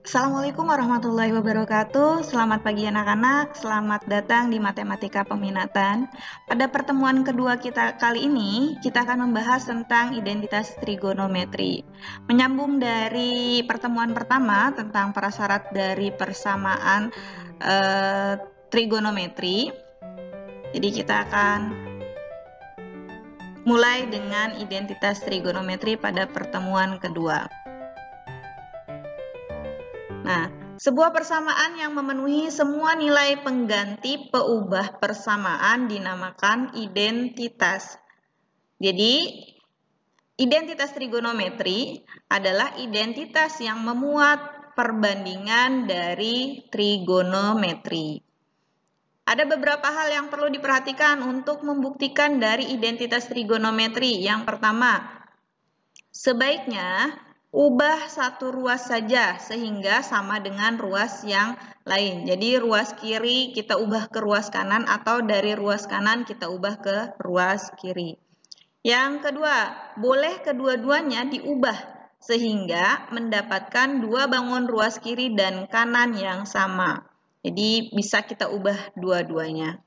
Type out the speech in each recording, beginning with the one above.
Assalamualaikum warahmatullahi wabarakatuh. Selamat pagi anak-anak, selamat datang di Matematika Peminatan. Pada pertemuan kedua kita kali ini, kita akan membahas tentang identitas trigonometri. Menyambung dari pertemuan pertama tentang prasyarat dari persamaan trigonometri. Jadi kita akan mulai dengan identitas trigonometri pada pertemuan kedua. Nah, sebuah persamaan yang memenuhi semua nilai pengganti peubah persamaan dinamakan identitas. Jadi, identitas trigonometri adalah identitas yang memuat perbandingan dari trigonometri. Ada beberapa hal yang perlu diperhatikan untuk membuktikan dari identitas trigonometri. Yang pertama, sebaiknya ubah satu ruas saja sehingga sama dengan ruas yang lain. Jadi ruas kiri kita ubah ke ruas kanan atau dari ruas kanan kita ubah ke ruas kiri. Yang kedua, boleh kedua-duanya diubah sehingga mendapatkan dua bangun ruas kiri dan kanan yang sama. Jadi bisa kita ubah dua-duanya.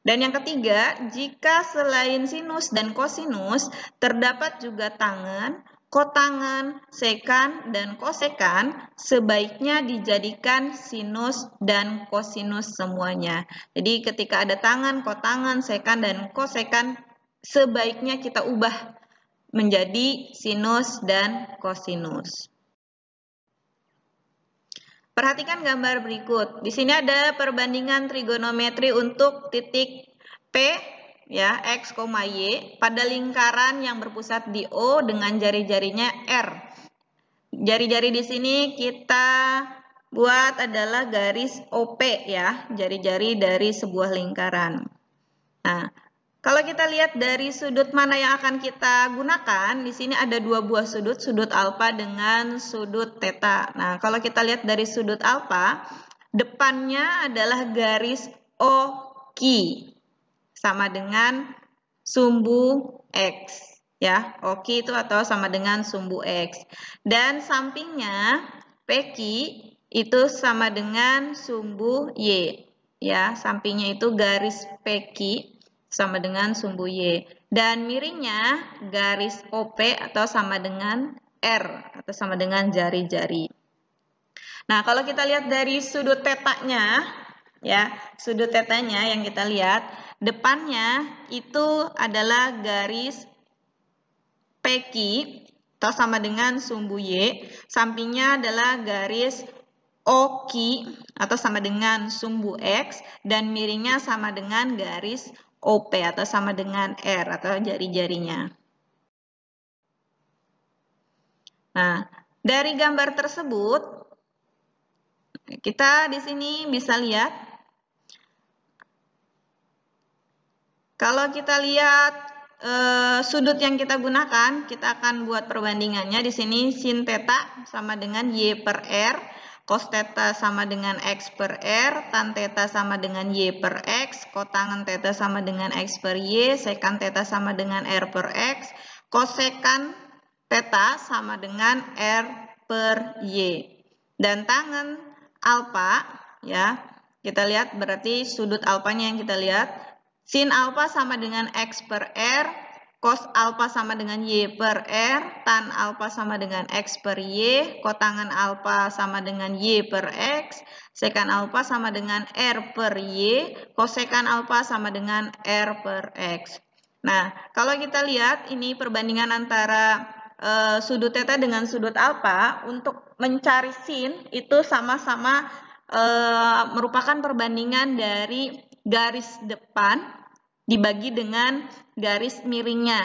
Dan yang ketiga, jika selain sinus dan kosinus terdapat juga tangen, kotangen, sekan, dan kosekan, sebaiknya dijadikan sinus dan kosinus semuanya. Jadi ketika ada tangen, kotangen, sekan, dan kosekan, sebaiknya kita ubah menjadi sinus dan kosinus. Perhatikan gambar berikut. Di sini ada perbandingan trigonometri untuk titik P, ya, X, Y pada lingkaran yang berpusat di O dengan jari-jarinya R. Jari-jari di sini kita buat adalah garis OP, ya, jari-jari dari sebuah lingkaran. Nah, kalau kita lihat dari sudut mana yang akan kita gunakan, di sini ada dua buah sudut, sudut alfa dengan sudut theta. Nah, kalau kita lihat dari sudut alfa, depannya adalah garis OQ sama dengan sumbu X, ya. OQ itu atau sama dengan sumbu X. Dan sampingnya PQ itu sama dengan sumbu Y, ya. Sampingnya itu garis PQ sama dengan sumbu Y. Dan miringnya garis OP atau sama dengan R atau sama dengan jari-jari. Nah, kalau kita lihat dari sudut tetanya, ya, sudut tetanya yang kita lihat, depannya itu adalah garis PQ atau sama dengan sumbu Y, sampingnya adalah garis OQ atau sama dengan sumbu X, dan miringnya sama dengan garis OP atau sama dengan R atau jari-jarinya. Nah, dari gambar tersebut, kita di sini bisa lihat, kalau kita lihat sudut yang kita gunakan, kita akan buat perbandingannya. Di sini sin theta sama dengan Y per R, cos theta sama dengan X per R, tan theta sama dengan Y per X, kotangen theta sama dengan X per Y, sekan theta sama dengan R per X, kosekan theta sama dengan R per Y. Dan tangen alfa, ya, kita lihat berarti sudut alfanya yang kita lihat. Sin alfa sama dengan X per R, cos alfa sama dengan Y per R, tan alfa sama dengan X per Y, kotangen alfa sama dengan Y per X, sekan alfa sama dengan R per Y, kosekan alfa sama dengan R per X. Nah, kalau kita lihat ini perbandingan antara sudut theta dengan sudut alfa, untuk mencari sin itu sama-sama merupakan perbandingan dari garis depan dibagi dengan garis miringnya.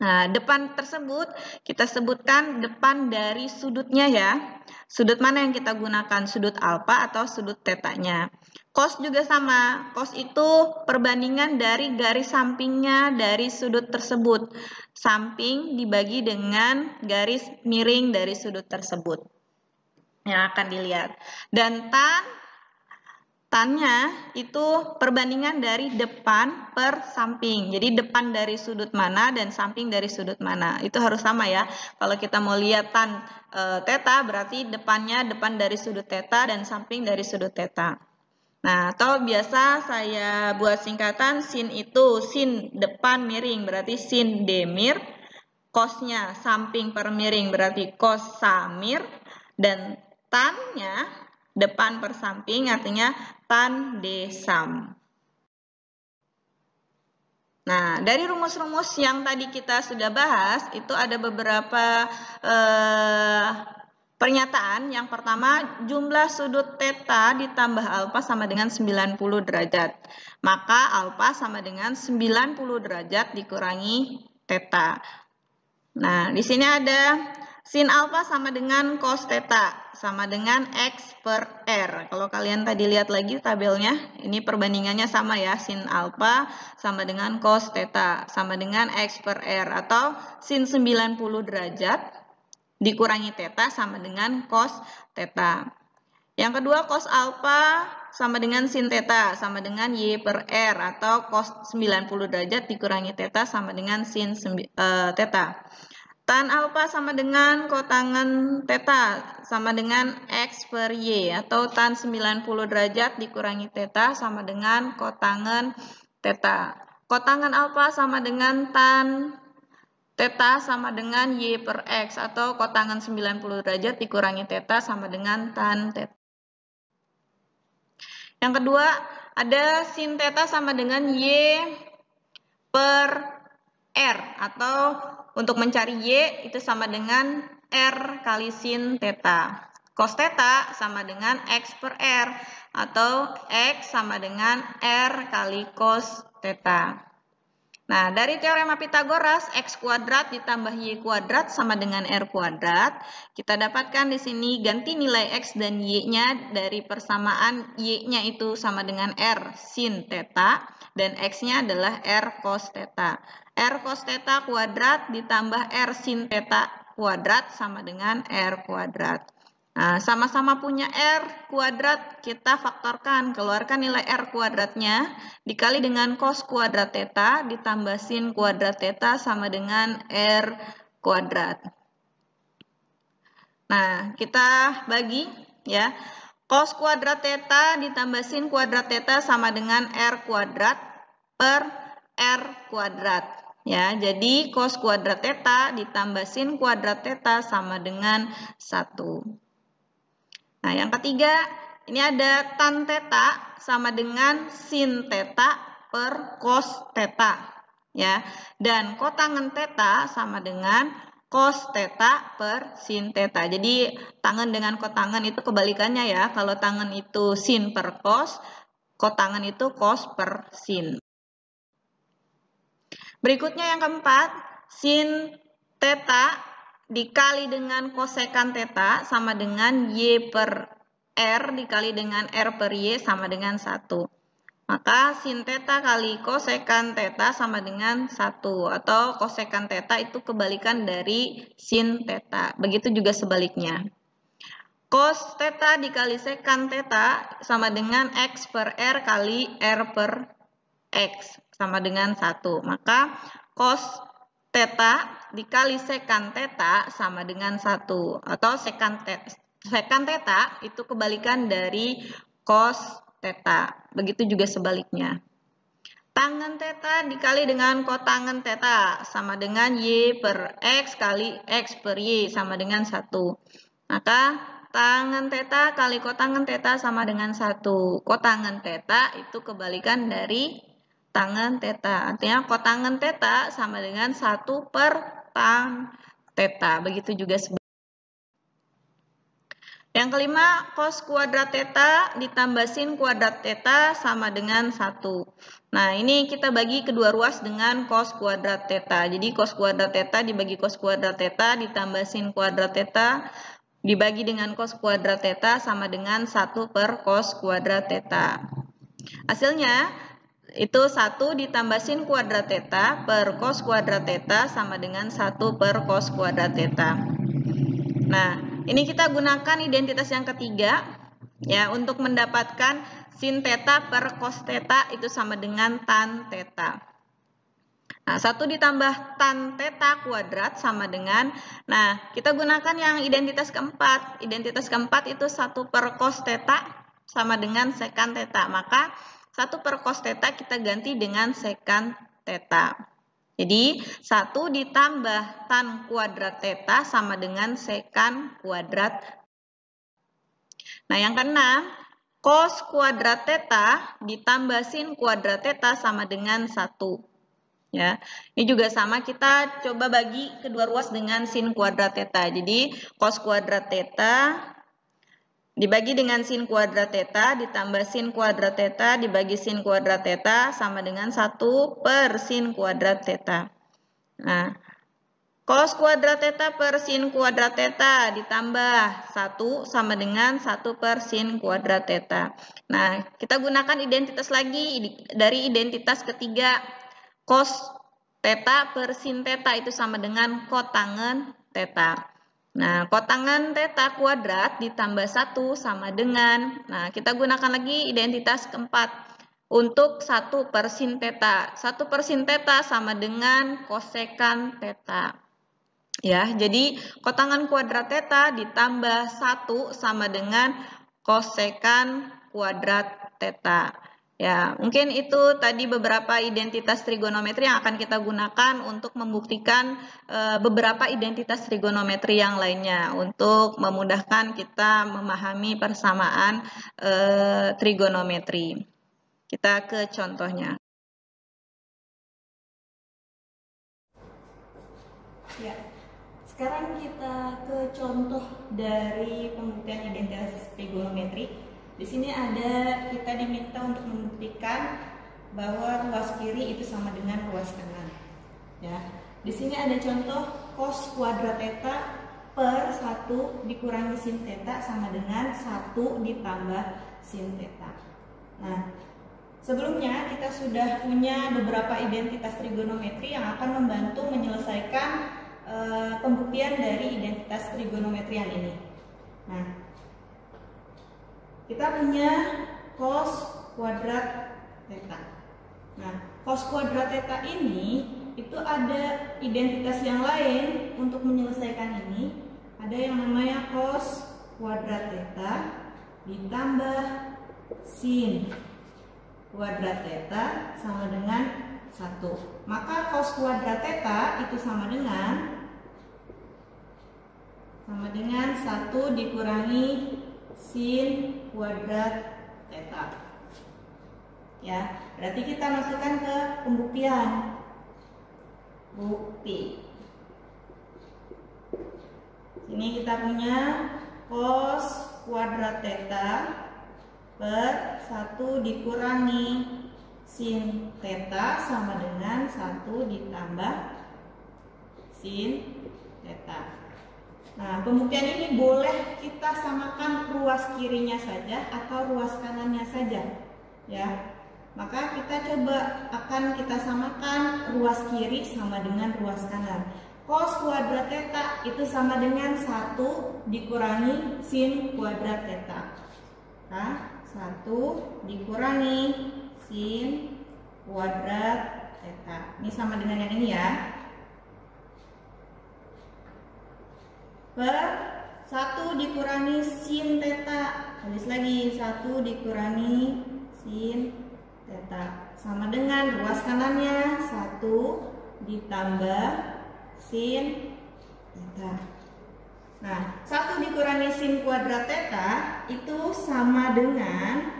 Nah, depan tersebut kita sebutkan depan dari sudutnya, ya. Sudut mana yang kita gunakan? Sudut alfa atau sudut tetanya. Cos juga sama. Cos itu perbandingan dari garis sampingnya dari sudut tersebut. Samping dibagi dengan garis miring dari sudut tersebut yang akan dilihat. Dan tan Tannya itu perbandingan dari depan per samping. Jadi depan dari sudut mana dan samping dari sudut mana. Itu harus sama ya. Kalau kita mau lihat tan theta berarti depannya depan dari sudut theta dan samping dari sudut theta. Nah, atau biasa saya buat singkatan sin itu sin depan miring berarti sin demir. Cosnya samping per miring berarti cos samir. Dan tannya depan per samping artinya tan desam. Nah, dari rumus-rumus yang tadi kita sudah bahas, itu ada beberapa pernyataan. Yang pertama, jumlah sudut theta ditambah alfa sama dengan 90 derajat. Maka alfa sama dengan 90 derajat dikurangi theta. Nah, di sini ada sin alfa sama dengan cos theta sama dengan X per R. Kalau kalian tadi lihat lagi tabelnya, ini perbandingannya sama ya. Sin alfa sama dengan cos theta sama dengan X per R. Atau sin 90 derajat dikurangi theta sama dengan cos theta. Yang kedua, cos alfa sama dengan sin theta sama dengan Y per R. Atau cos 90 derajat dikurangi theta sama dengan sin theta. Tan alfa sama dengan kotangan theta sama dengan X per Y. Atau tan 90 derajat dikurangi theta sama dengan kotangan theta. Kotangan alfa sama dengan tan theta sama dengan Y per X. Atau kotangan 90 derajat dikurangi theta sama dengan tan theta. Yang kedua, ada sin theta sama dengan Y per R. Atau untuk mencari Y itu sama dengan R kali sin theta. Cos theta sama dengan X per R. Atau X sama dengan R kali cos theta. Nah, dari teorema Pitagoras, X kuadrat ditambah Y kuadrat sama dengan R kuadrat. Kita dapatkan di sini ganti nilai X dan Y-nya dari persamaan Y-nya itu sama dengan R sin theta. Dan X-nya adalah R cos theta. R cos theta kuadrat ditambah R sin theta kuadrat sama dengan R kuadrat. Nah, sama-sama punya R kuadrat, kita faktorkan, keluarkan nilai R kuadratnya, dikali dengan cos kuadrat theta, ditambah sin kuadrat theta sama dengan R kuadrat. Nah, kita bagi ya, cos kuadrat theta ditambah sin kuadrat theta sama dengan R kuadrat per R kuadrat. Ya, jadi cos kuadrat theta ditambah sin kuadrat theta sama dengan 1. Nah, yang ketiga, ini ada tan theta sama dengan sin theta per cos theta. Ya, dan kotangan theta sama dengan cos theta per sin theta. Jadi, tangen dengan kotangan itu kebalikannya ya. Kalau tangen itu sin per cos, kotangan itu cos per sin. Berikutnya yang keempat, sin theta dikali dengan kosekan theta sama dengan Y per R dikali dengan R per Y sama dengan 1. Maka sin theta kali kosekan theta sama dengan 1. Atau kosekan theta itu kebalikan dari sin theta. Begitu juga sebaliknya. Cos theta dikali sekan theta sama dengan X per R kali R per X sama dengan 1. Maka cos theta dikali sekan theta sama dengan 1. Atau sekan theta itu kebalikan dari cos theta. Begitu juga sebaliknya. Tangen theta dikali dengan kotangen theta sama dengan Y per X kali X per Y sama dengan 1. Maka tangen theta kali kotangen theta sama dengan 1. Kotangen theta itu kebalikan dari tangen theta. Artinya kotangen theta sama dengan 1 per tan theta. Begitu juga sebaliknya. Yang kelima, cos kuadrat theta ditambah sin kuadrat theta sama dengan 1. Nah, ini kita bagi kedua ruas dengan cos kuadrat theta. Jadi cos kuadrat theta dibagi cos kuadrat theta ditambah sin kuadrat theta dibagi dengan cos kuadrat theta sama dengan 1 per cos kuadrat theta. Hasilnya itu 1 ditambah sin kuadrat theta per cos kuadrat theta sama dengan 1 per cos kuadrat theta. Nah, ini kita gunakan identitas yang ketiga ya untuk mendapatkan sin theta per cos theta itu sama dengan tan theta. Nah, 1 ditambah tan theta kuadrat sama dengan, nah kita gunakan yang identitas keempat. Identitas keempat itu 1 per cos theta sama dengan sekan theta. Maka 1 per cos theta kita ganti dengan sekan theta. Jadi 1 ditambah tan kuadrat theta sama dengan sekan kuadrat. Nah, yang keenam, cos kuadrat theta ditambah sin kuadrat theta sama dengan 1. Ya, ini juga sama, kita coba bagi kedua ruas dengan sin kuadrat theta. Jadi cos kuadrat theta dibagi dengan sin kuadrat theta ditambah sin kuadrat theta dibagi sin kuadrat theta sama dengan 1 per sin kuadrat theta. Nah, cos kuadrat theta per sin kuadrat theta ditambah 1 sama dengan 1 per sin kuadrat theta. Nah, kita gunakan identitas lagi dari identitas ketiga. Cos theta per sin theta itu sama dengan kotangen theta. Nah, kotangen theta kuadrat ditambah 1 sama dengan, nah kita gunakan lagi identitas keempat. Untuk 1 per sin theta. 1 per sin theta sama dengan kosekan theta. Ya, jadi kotangen kuadrat theta ditambah 1 sama dengan kosekan kuadrat theta. Ya, mungkin itu tadi beberapa identitas trigonometri yang akan kita gunakan untuk membuktikan beberapa identitas trigonometri yang lainnya untuk memudahkan kita memahami persamaan trigonometri. Kita ke contohnya. Ya, sekarang kita ke contoh dari pembuktian identitas trigonometri. Di sini ada, kita diminta untuk membuktikan bahwa ruas kiri itu sama dengan ruas kanan. Ya, di sini ada contoh cos kuadrat theta per 1 dikurangi sin theta sama dengan 1 ditambah sin theta. Nah, sebelumnya kita sudah punya beberapa identitas trigonometri yang akan membantu menyelesaikan pembuktian dari identitas trigonometrian ini. Nah, kita punya cos kuadrat theta. Nah, cos kuadrat theta ini itu ada identitas yang lain untuk menyelesaikan ini. Ada yang namanya cos kuadrat theta ditambah sin kuadrat theta sama dengan 1. Maka cos kuadrat theta itu sama dengan 1 dikurangi sin kuadrat theta. Ya, berarti kita masukkan ke pembuktian. Bukti. Sini kita punya cos kuadrat theta per 1 dikurangi sin theta sama dengan 1 ditambah sin theta. Nah, pembuktian ini boleh kita samakan ruas kirinya saja atau ruas kanannya saja. Ya, maka kita kita samakan ruas kiri sama dengan ruas kanan. Cos kuadrat theta itu sama dengan 1 dikurangi sin kuadrat theta. Nah, 1 dikurangi sin kuadrat theta. Ini sama dengan yang ini ya. Per 1 dikurangi sin theta. Tulis lagi 1 dikurangi sin theta. Sama dengan ruas kanannya 1 ditambah sin theta. Nah, 1 dikurangi sin kuadrat theta itu sama dengan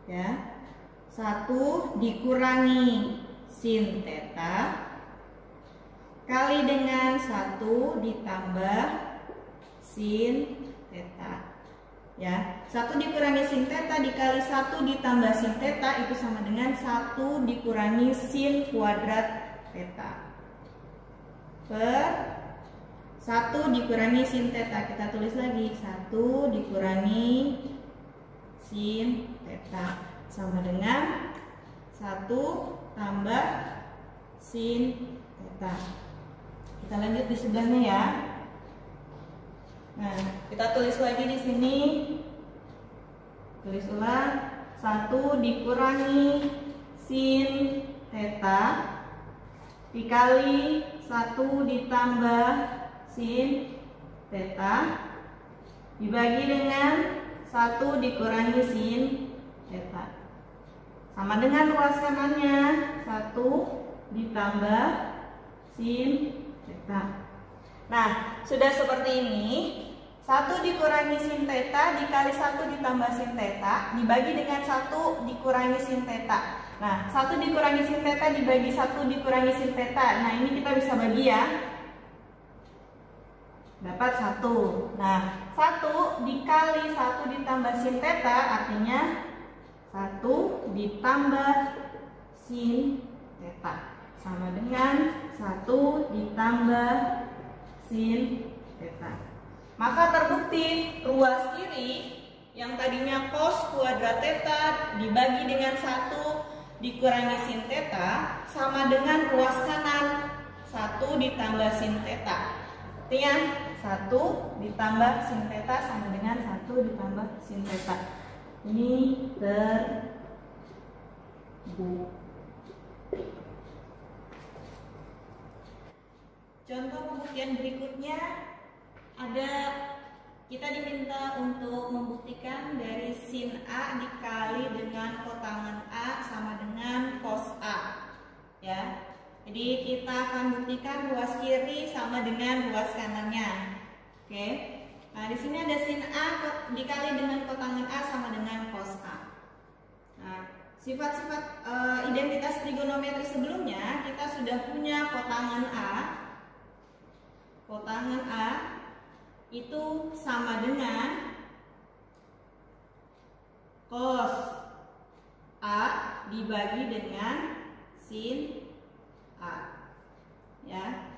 1 dikurangi sin theta kali dengan 1 ditambah sin theta. Ya, 1 dikurangi sin theta dikali 1 ditambah sin theta itu sama dengan 1 dikurangi sin kuadrat theta. Per 1 dikurangi sin theta, kita tulis lagi 1 dikurangi sin theta sama dengan 1 tambah sin theta. Kita lanjut di sebelahnya ya. Nah, kita tulis lagi di sini Tulis ulang. 1 dikurangi sin theta dikali 1 ditambah sin theta dibagi dengan 1 dikurangi sin theta. Sama dengan ruas kanannya, 1 ditambah sin theta. Nah, sudah seperti ini. 1 dikurangi sin theta dikali 1 ditambah sin theta dibagi dengan 1 dikurangi sin theta. Nah, 1 dikurangi sin theta dibagi 1 dikurangi sin theta. Nah, ini kita bisa bagi ya. Dapat 1. Nah, 1 dikali 1 ditambah sin theta artinya 1 ditambah sin theta sama dengan 1 ditambah sin theta. Maka terbukti ruas kiri yang tadinya cos kuadrat theta dibagi dengan 1 dikurangi sin theta sama dengan ruas kanan 1 ditambah sin theta. Artinya 1 ditambah sin theta sama dengan 1 ditambah sin theta. Ini terbukti. Contoh pembuktian berikutnya. Kita diminta untuk membuktikan dari sin A dikali dengan kotangan A sama dengan cos A. Ya. Jadi kita akan buktikan ruas kiri sama dengan ruas kanannya. Oke. Nah, di sini ada sin A dikali dengan kotangan A sama dengan cos A. Nah, sifat-sifat identitas trigonometri sebelumnya kita sudah punya kotangan A. Kotangan A itu sama dengan cos A dibagi dengan sin A, ya.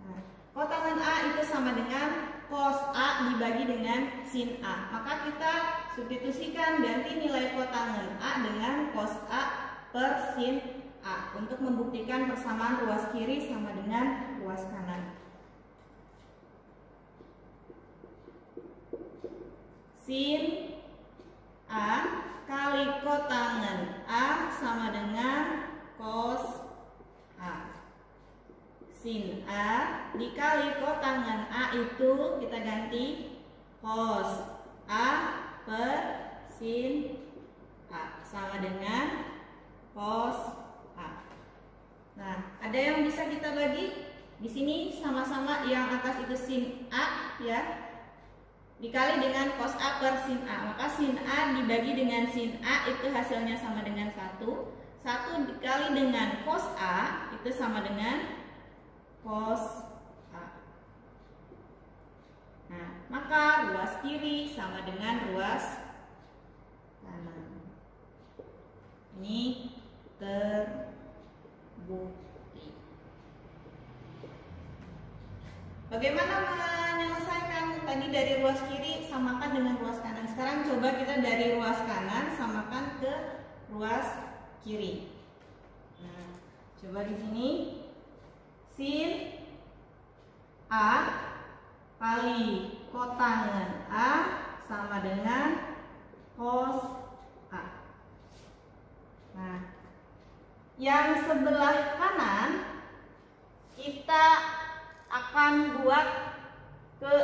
Nah, kotangan A itu sama dengan cos A dibagi dengan sin A. Maka kita substitusikan ganti nilai kotangan A dengan cos A per sin A untuk membuktikan persamaan ruas kiri sama dengan ruas kanan. Sin A kali kotangan A sama dengan cos A. Sin A dikali kotangan A itu kita ganti cos A per sin A sama dengan cos A. Nah, ada yang bisa kita bagi? Di sini sama-sama yang atas itu sin A ya. Dikali dengan cos A per sin A. Maka sin A dibagi dengan sin A itu hasilnya sama dengan 1. 1 dikali dengan cos A itu sama dengan cos A. Nah, maka ruas kiri sama dengan ruas kanan. Ini terbukti. Bagaimana menyelesaikan tadi dari ruas kiri samakan dengan ruas kanan? Sekarang coba kita dari ruas kanan samakan ke ruas kiri. Nah, coba di sini sin A kali kotangan A sama dengan cos A. Nah, yang sebelah kanan kita akan buat ke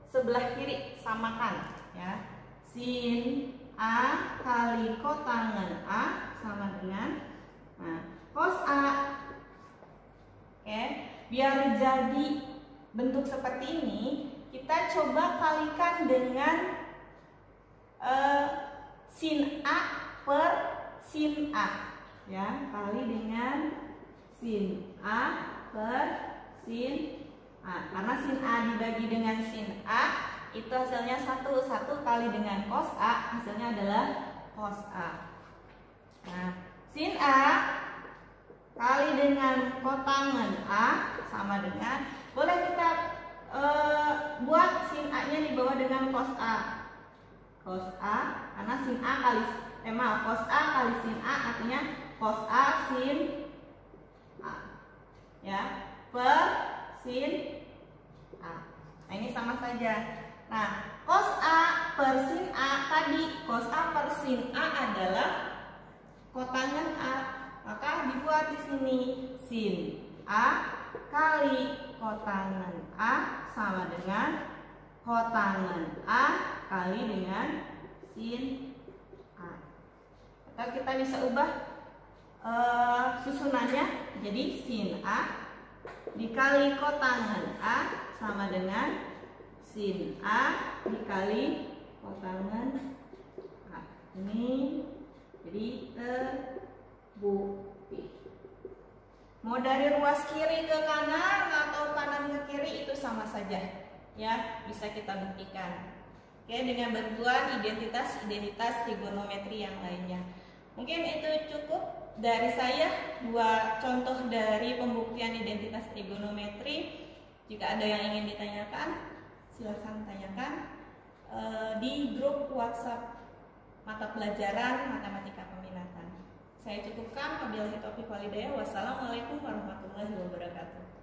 sebelah kiri, samakan ya. Sin A kali kotangan A sama dengan cos A. Oke, biar jadi bentuk seperti ini, kita coba kalikan dengan sin A per sin A ya, kali dengan sin A per sin A. Karena sin A dibagi dengan sin A itu hasilnya 1 kali dengan cos A hasilnya adalah cos A. Nah, sin A kali dengan kotangan A sama dengan, boleh kita buat sin A nya dibawa dengan cos A. Cos A karena sin A kali cos A kali sin A artinya cos A sin A ya, per sin A. Nah, ini sama saja. Nah, cos A per sin A tadi, cos A per sin A adalah kotangan A. Maka dibuat di sini sin A kali kotangan A sama dengan kotangan A kali dengan sin A. Atau kita bisa ubah susunannya jadi sin A dikali kotangan A sama dengan sin A dikali kotangan A. Ini jadi terbukti. Mau dari ruas kiri ke kanan atau kanan ke kiri itu sama saja, ya, bisa kita buktikan. Oke, dengan bantuan identitas trigonometri yang lainnya. Mungkin itu cukup dari saya, 2 contoh dari pembuktian identitas trigonometri. Jika ada yang ingin ditanyakan, silahkan tanyakan di grup WhatsApp mata pelajaran matematika peminatan. Saya cukupkan. Wabillahi taufiq wal hidayah. Wassalamualaikum warahmatullahi wabarakatuh.